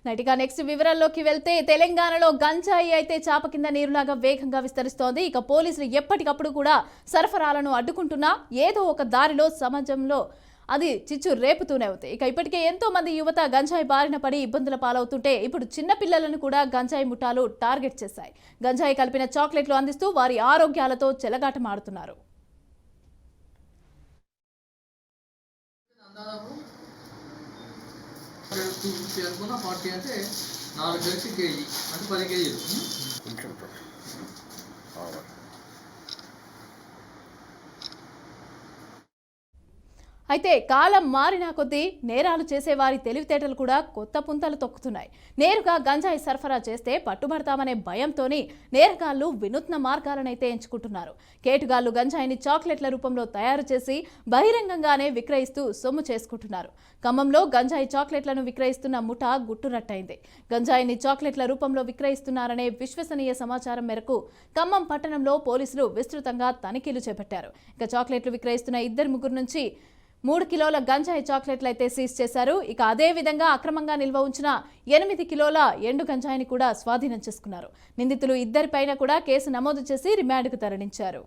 నటిగా నెక్స్ట్ వివరాల్లోకి వెళ్తే తెలంగాణలో గంజాయి అయితే చాప కింద నీరులాగా వేగంగా విస్తరిస్తోంది. ఇక పోలీసులు ఎప్పటికప్పుడు కూడా సరఫరాలను అడ్డుకుంటున్నా ఏదో ఒక దారిలో సమాజంలో అది చిచ్చు రేపుతూనే అవుతాయి. ఇక ఇప్పటికే ఎంతో మంది యువత గంజాయి బారిన పడి ఇబ్బందుల పాలవుతుంటే ఇప్పుడు చిన్న పిల్లలను కూడా గంజాయి ముఠాలు టార్గెట్ చేశాయి. గంజాయి కలిపిన చాక్లెట్లు అందిస్తూ వారి ఆరోగ్యాలతో చెలగాటమాడుతున్నారు. చేసుకున్న 40 అంటే 4 కలిసి కేజీ అంటే 10 కేజీలు. అయితే కాలం మారిన కొద్దీ నేరాలు చేసేవారి తెలివితేటలు కూడా కొత్త పుంతలు తొక్కుతున్నాయి. నేరుగా గంజాయి సరఫరా చేస్తే పట్టుబడతామనే భయంతోనే నేరగాళ్లు వినూత్న మార్గాలనైతే ఎంచుకుంటున్నారు. కేటుగాళ్లు గంజాయిని చాక్లెట్ల రూపంలో తయారు చేసి బహిరంగంగానే విక్రయిస్తూ సొమ్ము చేసుకుంటున్నారు. ఖమ్మంలో గంజాయి చాక్లెట్లను విక్రయిస్తున్న ముఠా గుట్టురట్టయింది. గంజాయిని చాక్లెట్ల రూపంలో విక్రయిస్తున్నారనే విశ్వసనీయ సమాచారం మేరకు ఖమ్మం పట్టణంలో పోలీసులు విస్తృతంగా తనిఖీలు చేపట్టారు. ఇక చాక్లెట్లు విక్రయిస్తున్న 2-3 నుంచి 3 కిలోల గంజాయి చాక్లెట్లు అయితే సీజ్ చేశారు. ఇక అదే విధంగా అక్రమంగా నిల్వ ఉంచిన 8 కిలోల ఎండు గంజాయిని కూడా స్వాధీనం చేసుకున్నారు. నిందితులు ఇద్దరిపైన కూడా కేసు నమోదు చేసి రిమాండ్కు తరలించారు.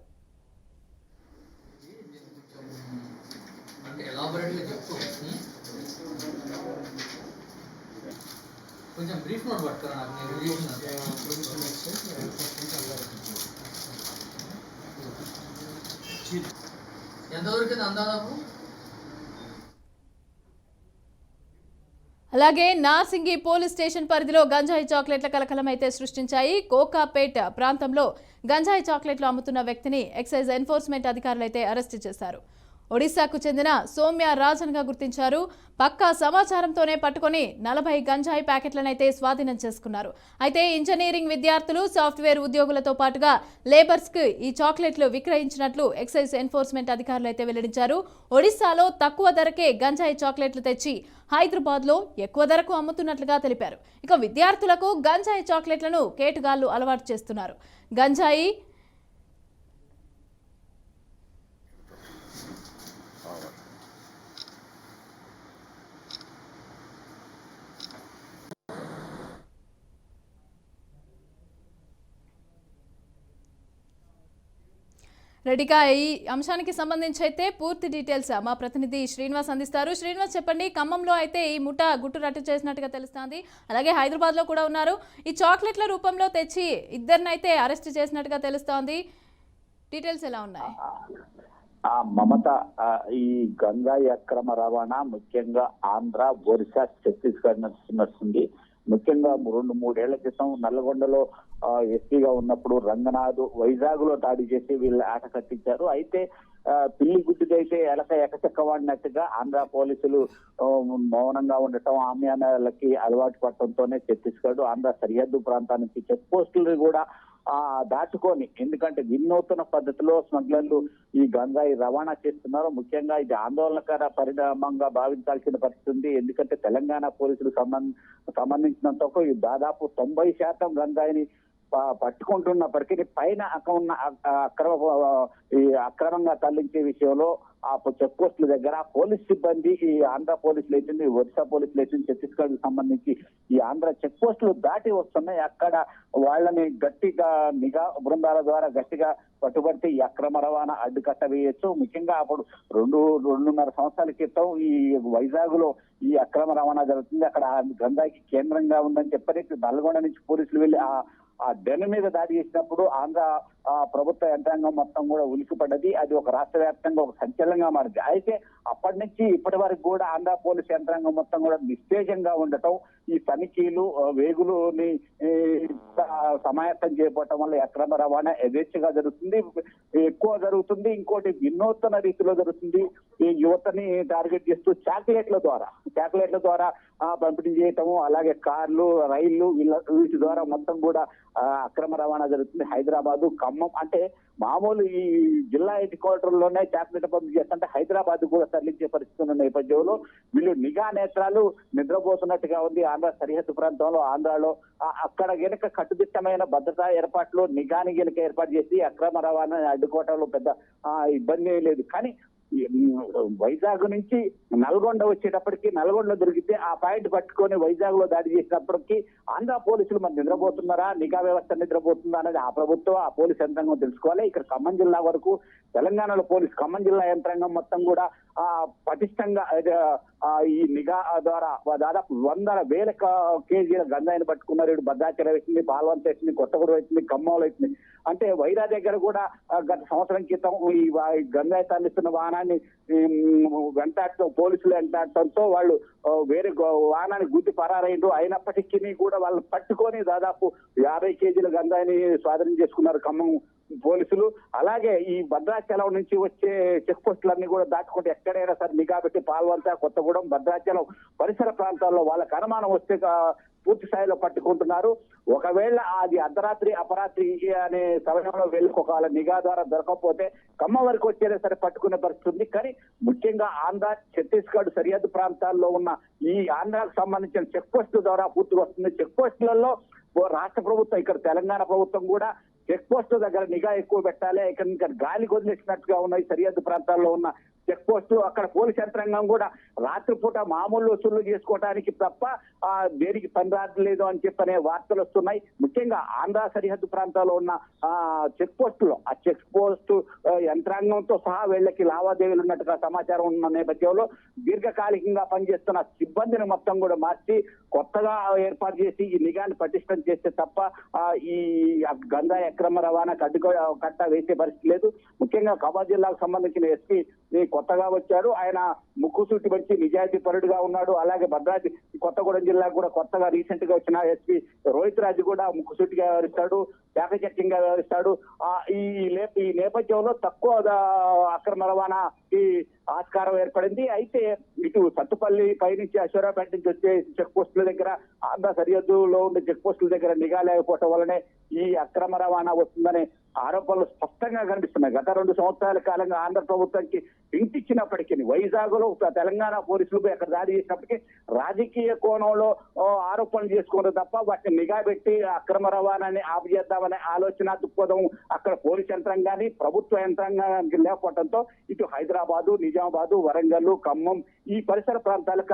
ఎంతవరకు అందాదాపు అలాగే నార్సింగి పోలీస్ స్టేషన్ పరిధిలో గంజాయి చాక్లెట్ల కలకలం అయితే సృష్టించాయి. కోకాపేట్ ప్రాంతంలో గంజాయి చాక్లెట్లు అమ్ముతున్న వ్యక్తిని ఎక్సైజ్ ఎన్ఫోర్స్మెంట్ అధికారులు అయితే అరెస్టు చేశారు. ఒడిశాకు చెందిన సౌమ్య రాజన్గా గుర్తించారు. పక్కా సమాచారంతోనే పట్టుకొని 40 గంజాయి ప్యాకెట్లనైతే స్వాధీనం చేసుకున్నారు. అయితే ఇంజనీరింగ్ విద్యార్థులు, సాఫ్ట్వేర్ ఉద్యోగులతో పాటుగా లేబర్స్కి ఈ చాక్లెట్లు విక్రయించినట్లు ఎక్సైజ్ ఎన్ఫోర్స్మెంట్ అధికారులు అయితే వెల్లడించారు. ఒడిశాలో తక్కువ ధరకే గంజాయి చాక్లెట్లు తెచ్చి హైదరాబాద్లో ఎక్కువ ధరకు అమ్ముతున్నట్లుగా తెలిపారు. ఇక విద్యార్థులకు గంజాయి చాక్లెట్లను కేటుగాళ్లు అలవాటు చేస్తున్నారు. గంజాయి రెడీగా ఈ అంశానికి సంబంధించి అయితే పూర్తి డీటెయిల్స్ మా ప్రతినిధి శ్రీనివాస్ అందిస్తారు. శ్రీనివాస్, చెప్పండి. ఖమ్మంలో అయితే ఈ ముఠా గుట్టు రట్టు చేసినట్టుగా తెలుస్తోంది. అలాగే హైదరాబాద్లో కూడా ఉన్నారు. ఈ చాక్లెట్ల రూపంలో తెచ్చి ఇద్దరినైతే అరెస్ట్ చేసినట్టుగా తెలుస్తోంది. డీటెయిల్స్ ఎలా ఉన్నాయి? మమత, ఈ గంజాయి అక్రమ రవాణా ముఖ్యంగా ఆంధ్ర, ఒరిస్సా, ఛత్తీస్గఢ్ నడుస్తుంది. ముఖ్యంగా 2-3 ఏళ్ల క్రితం నల్లగొండలో ఎస్పీగా ఉన్నప్పుడు రంగనాథ్ వైజాగ్ లో దాడి చేసి వీళ్ళు ఆట కట్టించారు. అయితే పిల్లి గుడ్డుకైతే ఎకచెక్కవాడినట్టుగా ఆంధ్ర పోలీసులు మౌనంగా ఉండటం, ఆమ్యానాలకి అలవాటు పడటంతోనే ఛత్తీస్గఢ్, ఆంధ్ర సరిహద్దు ప్రాంతానికి చెక్ పోస్టులు కూడా దాటుకొని, ఎందుకంటే వినూత్న పద్ధతిలో స్మగ్లర్లు ఈ గంజాయి రవాణా చేస్తున్నారు. ముఖ్యంగా ఇది ఆందోళనకర పరిణామంగా భావించాల్సిన పరిస్థితి ఉంది. ఎందుకంటే తెలంగాణ పోలీసులకు సంబంధించినంత దాదాపు 90% గంజాయిని పట్టుకుంటున్నప్పటికీ పైన అక్రమంగా తరలించే విషయంలో ఆ చెక్ పోస్టుల దగ్గర పోలీస్ సిబ్బంది, ఈ ఆంధ్ర పోలీసులు అయితే, ఒరిస్సా పోలీసులు అయితే, ఛత్తీస్గఢ్ సంబంధించి ఈ ఆంధ్ర చెక్ పోస్టులు దాటి వస్తున్నాయి. అక్కడ వాళ్ళని గట్టిగా నిఘా బృందాల ద్వారా గట్టిగా పట్టుబడితే ఈ అక్రమ రవాణా అడ్డుకట్ట వేయొచ్చు. ముఖ్యంగా అప్పుడు 2-2.5 సంవత్సరాల క్రితం ఈ వైజాగ్ లో ఈ అక్రమ రవాణా జరుగుతుంది. అక్కడ గంజాయికి కేంద్రంగా ఉందని చెప్పని నల్గొండ నుంచి పోలీసులు వెళ్లి ఆ డెన్ మీద దాడి చేసినప్పుడు ఆంధ్ర ప్రభుత్వ యంత్రాంగం మొత్తం కూడా ఉలికిపడ్డది. అది ఒక రాష్ట్ర వ్యాప్తంగా ఒక సంచలనంగా మారింది. అయితే అప్పటి నుంచి ఇప్పటి వరకు కూడా ఆంధ్ర పోలీస్ యంత్రాంగం మొత్తం కూడా నిస్తేజంగా ఉండటం, ఈ తనిఖీలు వేగులుని సమాయత్తం చేయబడటం వల్ల అక్రమ రవాణా యథేచ్ఛగా జరుగుతుంది, ఎక్కువ జరుగుతుంది. ఇంకోటి వినూత్న రీతిలో జరుగుతుంది. ఈ యువతని టార్గెట్ చేస్తూ చాక్లెట్ల ద్వారా పంపిణీ చేయటము, అలాగే కార్లు, రైళ్లు, వీటి ద్వారా మొత్తం కూడా అక్రమ రవాణా జరుగుతుంది. హైదరాబాదు, ఖమ్మం అంటే మామూలు ఈ జిల్లా హెడ్ క్వార్టర్ లోనే చాక్లెట్ పంపిణీ చేస్తుంటే హైదరాబాద్ కూడా తరలించే పరిస్థితి ఉన్న నేపథ్యంలో వీళ్ళు నిఘా నేత్రాలు నిద్రపోతున్నట్టుగా ఉంది. ఆంధ్ర సరిహద్దు ప్రాంతంలో, ఆంధ్రాలో అక్కడ గనక కట్టుదిట్టమైన భద్రతా ఏర్పాట్లు, నిఘాని గనక ఏర్పాటు చేసి అక్రమ రవాణా అడ్డుకోవటంలో పెద్ద ఇబ్బంది లేదు. కానీ వైజాగ్ నుంచి నల్గొండ వచ్చేటప్పటికి నల్గొండ దొరికితే ఆ పాయింట్ పట్టుకొని వైజాగ్ లో దాడి చేసినప్పటికీ ఆంధ్ర పోలీసులు మరి నిద్రపోతున్నారా, నిఘా వ్యవస్థ నిద్రపోతుందా అనేది ఆ ప్రభుత్వం ఆ పోలీస్ యంత్రాంగం తెలుసుకోవాలి. ఇక్కడ ఖమ్మం జిల్లా వరకు తెలంగాణలో ఖమ్మం జిల్లా యంత్రాంగం మొత్తం కూడా పటిష్టంగా ఈ నిఘా ద్వారా దాదాపు 100,000 కేజీల గంజాయిని పట్టుకున్నారు. ఇటు భద్రాచలం వేసింది, పాల్వంత వేసింది, కొత్తగూడెం వేసింది, ఖమ్మంలో వేసింది. అంటే వైరా దగ్గర కూడా గత సంవత్సరం క్రితం ఈ గంజాయి తరలిస్తున్న వాహనాన్ని పోలీసులు వెంటాడటంతో వాళ్ళు వేరే వాహనాన్ని గుద్ది పరారైండ్రు. అయినప్పటికీ కూడా వాళ్ళు పట్టుకొని దాదాపు 50 కేజీల గంజాయిని స్వాధీనం చేసుకున్నారు ఖమ్మం పోలీసులు. అలాగే ఈ భద్రాచలం నుంచి వచ్చే చెక్ పోస్టులన్నీ కూడా దాటుకుంటే ఎక్కడైనా సరే నిఘా పెట్టి పాల్వంత, కొత్తగూడెం, భద్రాచలం పరిసర ప్రాంతాల్లో వాళ్ళకి అనుమానం వస్తే పూర్తి స్థాయిలో పట్టుకుంటున్నారు. ఒకవేళ అది అర్ధరాత్రి అపరాత్రి అనే సమయంలో వెళ్ళి ఒకవేళ నిఘా ద్వారా దొరకకపోతే ఖమ్మం వరకు వచ్చేదే సరే పట్టుకునే పరిస్థితి ఉంది. కానీ ముఖ్యంగా ఆంధ్ర, ఛత్తీస్గఢ్ సరిహద్దు ప్రాంతాల్లో ఉన్న ఈ ఆంధ్రాకు సంబంధించిన చెక్ పోస్టుల ద్వారా పూర్తిగా వస్తుంది. చెక్ పోస్టులలో రాష్ట్ర ప్రభుత్వం, ఇక్కడ తెలంగాణ ప్రభుత్వం కూడా చెక్ పోస్టుల దగ్గర నిఘా ఎక్కువ పెట్టాలి. ఇక్కడ గాలి వదిలేసినట్టుగా ఉన్నాయి సరిహద్దు ప్రాంతాల్లో ఉన్న చెక్ పోస్టు. అక్కడ పోలీస్ యంత్రాంగం కూడా రాత్రిపూట మామూలు వసూళ్లు చేసుకోవడానికి తప్ప దేనికి పని రావట్లేదు అని చెప్పనే వార్తలు వస్తున్నాయి. ముఖ్యంగా ఆంధ్ర సరిహద్దు ప్రాంతాల్లో ఉన్న చెక్ పోస్టులో ఆ చెక్ పోస్టు యంత్రాంగంతో సహా వీళ్ళకి లావాదేవీలు ఉన్నట్టుగా సమాచారం ఉన్న నేపథ్యంలో దీర్ఘకాలికంగా పనిచేస్తున్న సిబ్బందిని మొత్తం కూడా మార్చి కొత్తగా ఏర్పాటు చేసి ఈ నిఘాన్ని పటిష్టం చేస్తే తప్ప ఈ గంజాయి అక్రమ రవాణాకు కట్ట వేసే పరిస్థితి లేదు. ముఖ్యంగా ఖమ్మం జిల్లాకు సంబంధించిన ఎస్పీ కొత్తగా వచ్చారు. ఆయన ముక్కుసూటి వచ్చి నిజాయితీ పరుడుగా ఉన్నాడు. అలాగే భద్రాద్రి కొత్తగూడెం జిల్లా కూడా కొత్తగా రీసెంట్ గా వచ్చిన ఎస్పీ రోహిత్ రాజు కూడా ముక్కుసూటిగా వ్యవహరిస్తాడు, చాకచక్యంగా వ్యవహరిస్తాడు. ఈ నేపథ్యంలో తక్కువ అక్రమ రవాణాకి ఆస్కారం ఏర్పడింది. అయితే ఇటు సత్తుపల్లి పైనుంచి అశ్వరాపేట నుంచి వచ్చే చెక్ పోస్టుల దగ్గర, ఆంధ్ర సరిహద్దులో ఉండే చెక్ పోస్టుల దగ్గర నిఘా లేకపోవడం వల్లనే ఈ అక్రమ రవాణా వస్తుందనే ఆరోపణలు స్పష్టంగా కనిపిస్తున్నాయి. గత 2 సంవత్సరాల కాలంగా ఆంధ్ర ప్రభుత్వానికి ఇంటిచ్చినప్పటికీ వైజాగ్ లో తెలంగాణ పోలీసులకు అక్కడ దాడి చేసినప్పటికీ రాజకీయ కోణంలో ఆరోపణలు చేసుకోవడం తప్ప వాటిని నిఘా పెట్టి అక్రమ రవాణాన్ని ఆపుచేద్దామనే ఆలోచన దృక్పథం అక్కడ పోలీస్ యంత్రాంగాన్ని, ప్రభుత్వ యంత్రాంగానికి లేకపోవడంతో ఇటు హైదరాబాదు, నిజామాబాదు, వరంగల్, ఖమ్మం ఈ పరిసర ప్రాంతాలకు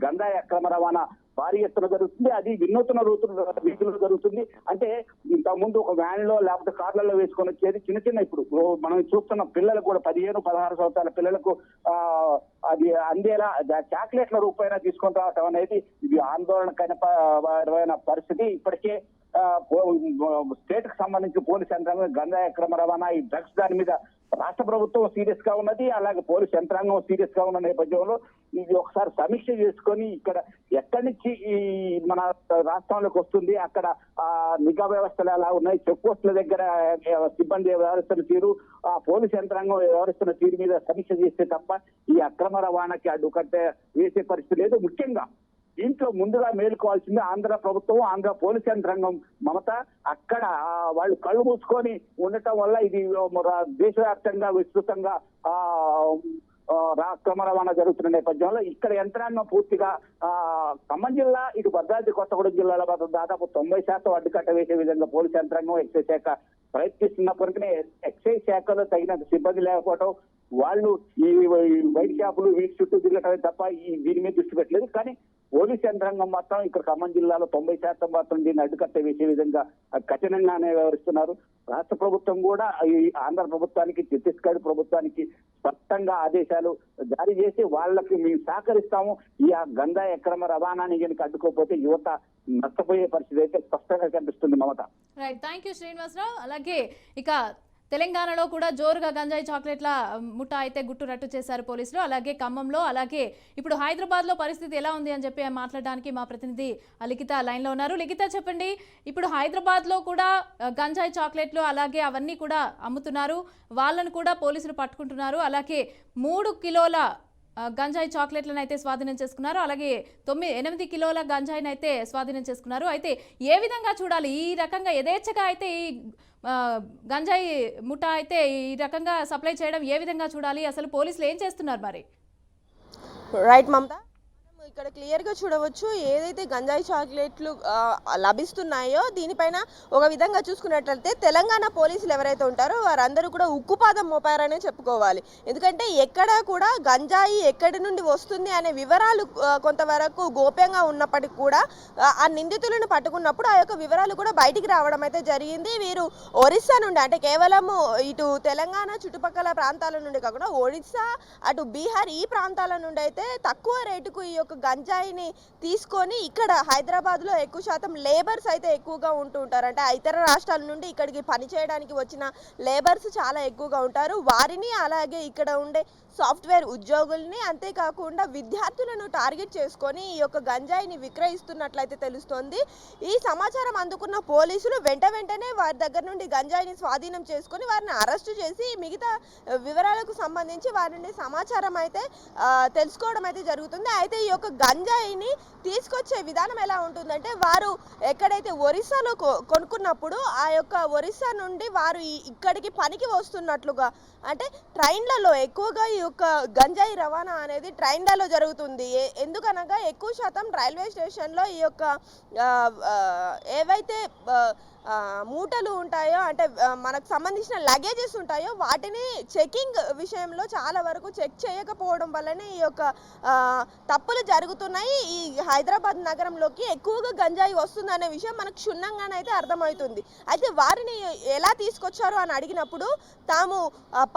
గంజాయి అక్రమ రవాణా భారీ ఎత్తున జరుగుతుంది. అది వినూత్న రీతిలో జరుగుతుంది. అంటే ఇంతకుముందు ఒక వ్యాన్ లో లేకపోతే కార్లలో వేసుకొని వచ్చేది చిన్న ఇప్పుడు మనం చూస్తున్న పిల్లలకు కూడా 15-16 సంవత్సరాల పిల్లలకు అది అందేలా చాక్లెట్ల రూపాయన తీసుకొని రావటం అనేది ఇది ఆందోళనకరమైన పరిస్థితి. ఇప్పటికే స్టేట్ కు సంబంధించి పోలీస్ యంత్రాంగం గంజాయి అక్రమ రవాణా, ఈ డ్రగ్స్ దాని మీద రాష్ట్ర ప్రభుత్వం సీరియస్ గా ఉన్నది, అలాగే పోలీస్ యంత్రాంగం సీరియస్ గా ఉన్న నేపథ్యంలో ఇది ఒకసారి సమీక్ష చేసుకొని ఇక్కడ ఎక్కడి నుంచి ఈ మన రాష్ట్రంలోకి వస్తుంది, అక్కడ నిఘా వ్యవస్థలు ఎలా ఉన్నాయి, చెక్ పోస్టుల దగ్గర సిబ్బంది వ్యవహరిస్తున్న తీరు, ఆ పోలీస్ యంత్రాంగం వ్యవహరిస్తున్న తీరు మీద సమీక్ష చేస్తే తప్ప ఈ అక్రమ రవాణాకి అడ్డుకట్టే వేసే పరిస్థితి లేదు. ముఖ్యంగా దీంట్లో ముందుగా మేలుకోవాల్సింది ఆంధ్ర ప్రభుత్వం, ఆంధ్ర పోలీస్ యంత్రాంగం మమత. అక్కడ వాళ్ళు కళ్ళు మూసుకొని ఉండటం వల్ల ఇది దేశవ్యాప్తంగా విస్తృతంగా అక్రమ రవాణా జరుగుతున్న నేపథ్యంలో ఇక్కడ యంత్రాంగం పూర్తిగా ఖమ్మం జిల్లా, ఇటు భద్రాద్రి కొత్తగూడెం జిల్లాల దాదాపు 90% అడ్డుకట్ట వేసే విధంగా పోలీస్ యంత్రాంగం, ఎక్సైజ్ శాఖ ప్రయత్నిస్తున్నప్పటికీ ఎక్సైజ్ శాఖలో తగినంత సిబ్బంది లేకపోవడం, వాళ్ళు ఈ వైట్ షాపులు వీటి చుట్టూ తిరగటమే తప్ప దీని మీద దృష్టి పెట్టలేదు. కానీ పోలీస్ యంత్రాంగం మాత్రం ఇక్కడ ఖమ్మం జిల్లాలో 90% మాత్రం దీన్ని అడ్డుకట్ట వేసే విధంగా కఠినంగానే వ్యవహరిస్తున్నారు. రాష్ట్ర ప్రభుత్వం కూడా ఈ ఆంధ్ర ప్రభుత్వానికి, ఛత్తీస్గఢ్ ప్రభుత్వానికి స్పష్టంగా ఆదేశాలు జారీ చేసి వాళ్ళకి మేము సహకరిస్తాము, ఈ గంజాయి అక్రమ రవాణాని కనుక అడ్డుకోకపోతే యువత నష్టపోయే పరిస్థితి అయితే స్పష్టంగా కనిపిస్తుంది Mamata. Right, thank you Srinivasarao. అలాగే ఇక తెలంగాణలో కూడా జోరుగా గంజాయి చాక్లెట్ల ముఠా అయితే గుట్టురట్టు చేశారు పోలీసులు. అలాగే ఖమ్మంలో, అలాగే ఇప్పుడు హైదరాబాద్లో పరిస్థితి ఎలా ఉంది అని చెప్పి మాట్లాడడానికి మా ప్రతినిధి లిఖిత లైన్లో ఉన్నారు. లిఖిత, చెప్పండి, ఇప్పుడు హైదరాబాద్లో కూడా గంజాయి చాక్లెట్లు అలాగే అవన్నీ కూడా అమ్ముతున్నారు, వాళ్ళను కూడా పోలీసులు పట్టుకుంటున్నారు. అలాగే 3 కిలోల గంజాయి చాక్లెట్లను అయితే స్వాధీనం చేసుకున్నారు, అలాగే 8 కిలోల గంజాయిని అయితే స్వాధీనం చేసుకున్నారు. అయితే ఏ విధంగా చూడాలి, ఈ రకంగా యథేచ్ఛగా అయితే ఈ గంజాయి ముఠా అయితే ఈ రకంగా సప్లై చేయడం ఏ విధంగా చూడాలి, అసలు పోలీసులు ఏం చేస్తున్నారు మరి? రైట్ మమత, ఇక్కడ క్లియర్గా చూడవచ్చు ఏదైతే గంజాయి చాక్లెట్లు లభిస్తున్నాయో దీనిపైన ఒక విధంగా చూసుకున్నట్లయితే తెలంగాణ పోలీసులు ఎవరైతే ఉంటారో వారందరూ కూడా ఉక్కుపాదం మోపారనే చెప్పుకోవాలి. ఎందుకంటే ఎక్కడ కూడా గంజాయి ఎక్కడి నుండి వస్తుంది అనే వివరాలు కొంతవరకు గోప్యంగా ఉన్నప్పటికీ కూడా ఆ నిందితులను పట్టుకున్నప్పుడు ఆ యొక్క వివరాలు కూడా బయటికి రావడం అయితే జరిగింది. వీరు ఒరిస్సా నుండి అంటే కేవలము ఇటు తెలంగాణ చుట్టుపక్కల ప్రాంతాల నుండి కాకుండా ఒరిస్సా అటు బీహార్ ఈ ప్రాంతాల నుండి అయితే తక్కువ రేటుకు ఈ యొక్క గంజాయిని తీసుకొని ఇక్కడ హైదరాబాద్లో ఎక్కువ శాతం లేబర్స్ అయితే ఎక్కువగా ఉంటూ ఉంటారు. అంటే ఇతర రాష్ట్రాల నుండి ఇక్కడికి పనిచేయడానికి వచ్చిన లేబర్స్ చాలా ఎక్కువగా ఉంటారు. వారిని అలాగే ఇక్కడ ఉండే సాఫ్ట్వేర్ ఉద్యోగుల్ని అంతేకాకుండా విద్యార్థులను టార్గెట్ చేసుకొని ఈ యొక్క గంజాయిని విక్రయిస్తున్నట్లయితే తెలుస్తోంది. ఈ సమాచారం అందుకున్న పోలీసులు వెంటనే వారి దగ్గర నుండి గంజాయిని స్వాధీనం చేసుకొని వారిని అరెస్టు చేసి మిగతా వివరాలకు సంబంధించి వారి నుండి సమాచారం అయితే తెలుసుకోవడం అయితే జరుగుతుంది. అయితే ఈ యొక్క గంజాయిని తీసుకొచ్చే విధానం ఎలా ఉంటుందంటే వారు ఎక్కడైతే ఒరిస్సాలో కొనుక్కున్నప్పుడు ఆ యొక్క ఒరిస్సా నుండి వారు ఇక్కడికి పనికి వస్తున్నట్లుగా అంటే ట్రైన్లలో ఎక్కువగా ఈ యొక్క గంజాయి రవాణా అనేది ట్రైన్లలో జరుగుతుంది. ఎందుకనగా ఎక్కువ శాతం రైల్వే స్టేషన్లో ఈ యొక్క ఏవైతే మూటలు ఉంటాయో అంటే మనకు సంబంధించిన లగేజెస్ ఉంటాయో వాటిని చెకింగ్ విషయంలో చాలా వరకు చెక్ చేయకపోవడం వల్లనే ఈ యొక్క తప్పులు జరుగుతున్నాయి. ఈ హైదరాబాద్ నగరంలోకి ఎక్కువగా గంజాయి వస్తుందనే విషయం మనకు క్షుణ్ణంగానైతే అర్థమవుతుంది. అయితే వారిని ఎలా తీసుకొచ్చారు అని అడిగినప్పుడు తాము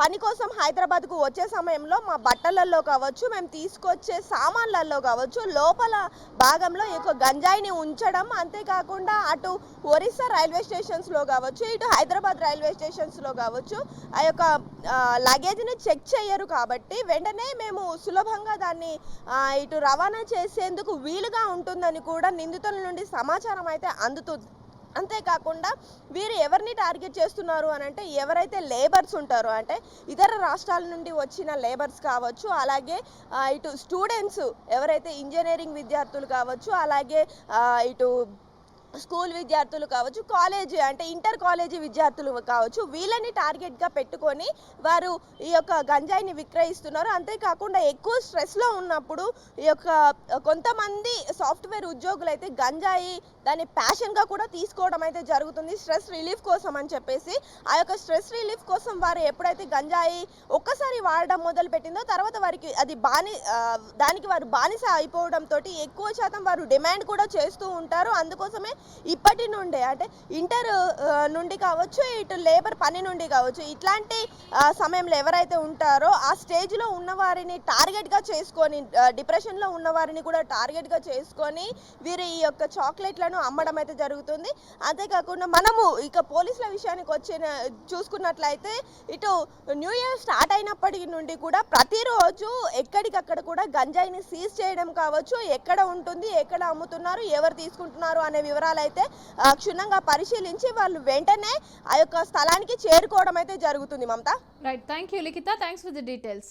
పని కోసం హైదరాబాద్కు వచ్చే సమయంలో మా బట్టలలో కావచ్చు మేము తీసుకొచ్చే సామాన్లలో కావచ్చు లోపల భాగంలో ఈ యొక్క గంజాయిని ఉంచడం అంతేకాకుండా అటు ఒరిస్సా రైల్వే స్టేషన్స్లో కావచ్చు ఇటు హైదరాబాద్ రైల్వే స్టేషన్స్లో కావచ్చు ఆ యొక్క లగేజ్ని చెక్ చేయరు కాబట్టి వెంటనే మేము సులభంగా దాన్ని ఇటు రవాణా చేసేందుకు వీలుగా ఉంటుందని కూడా నిందితుల నుండి సమాచారం అయితే అందుతుంది. అంతేకాకుండా వీరు ఎవరిని టార్గెట్ చేస్తున్నారు అని అంటే ఎవరైతే లేబర్స్ ఉంటారో అంటే ఇతర రాష్ట్రాల నుండి వచ్చిన లేబర్స్ కావచ్చు అలాగే ఇటు స్టూడెంట్స్ ఎవరైతే ఇంజనీరింగ్ విద్యార్థులు కావచ్చు అలాగే ఇటు స్కూల్ విద్యార్థులు కావచ్చు కాలేజీ అంటే ఇంటర్ కాలేజీ విద్యార్థులు కావచ్చు వీళ్ళని టార్గెట్గా పెట్టుకొని వారు ఈ యొక్క గంజాయిని విక్రయిస్తున్నారు. అంతేకాకుండా ఎక్కువ స్ట్రెస్లో ఉన్నప్పుడు ఈ యొక్క కొంతమంది సాఫ్ట్వేర్ ఉద్యోగులు అయితే గంజాయి దాన్ని ప్యాషన్గా కూడా తీసుకోవడం అయితే జరుగుతుంది స్ట్రెస్ రిలీఫ్ కోసం అని చెప్పేసి. ఆ యొక్క స్ట్రెస్ రిలీఫ్ కోసం వారు ఎప్పుడైతే గంజాయి ఒక్కసారి వాడడం మొదలు పెట్టిందో తర్వాత వారికి అది దానికి వారు బానిస అయిపోవడంతో ఎక్కువ శాతం వారు డిమాండ్ కూడా చేస్తూ ఉంటారు. అందుకోసమే ఇప్పటి నుండే అంటే ఇంటర్ నుండి కావచ్చు ఇటు లేబర్ పని నుండి కావచ్చు ఇట్లాంటి సమయంలో ఎవరైతే ఉంటారో ఆ స్టేజ్లో ఉన్నవారిని టార్గెట్గా చేసుకొని డిప్రెషన్లో ఉన్నవారిని కూడా టార్గెట్గా చేసుకొని వీరు ఈ యొక్క చాక్లెట్లను అమ్మడం అయితే జరుగుతుంది. అంతేకాకుండా మనము ఇక పోలీసుల విషయానికి చూసుకున్నట్లయితే ఇటు న్యూ ఇయర్ స్టార్ట్ అయినప్పటి నుండి కూడా ప్రతిరోజు ఎక్కడికక్కడ కూడా గంజాయిని సీజ్ చేయడం కావచ్చు ఎక్కడ ఉంటుంది ఎక్కడ అమ్ముతున్నారు ఎవరు తీసుకుంటున్నారు అనే వివరాలు అయితే క్షుణ్ణంగా పరిశీలించి వాళ్ళు వెంటనే ఆ యొక్క స్థలానికి చేరుకోవడం అయితే జరుగుతుంది. Mamata right, thank you Likhitha, thanks for the details.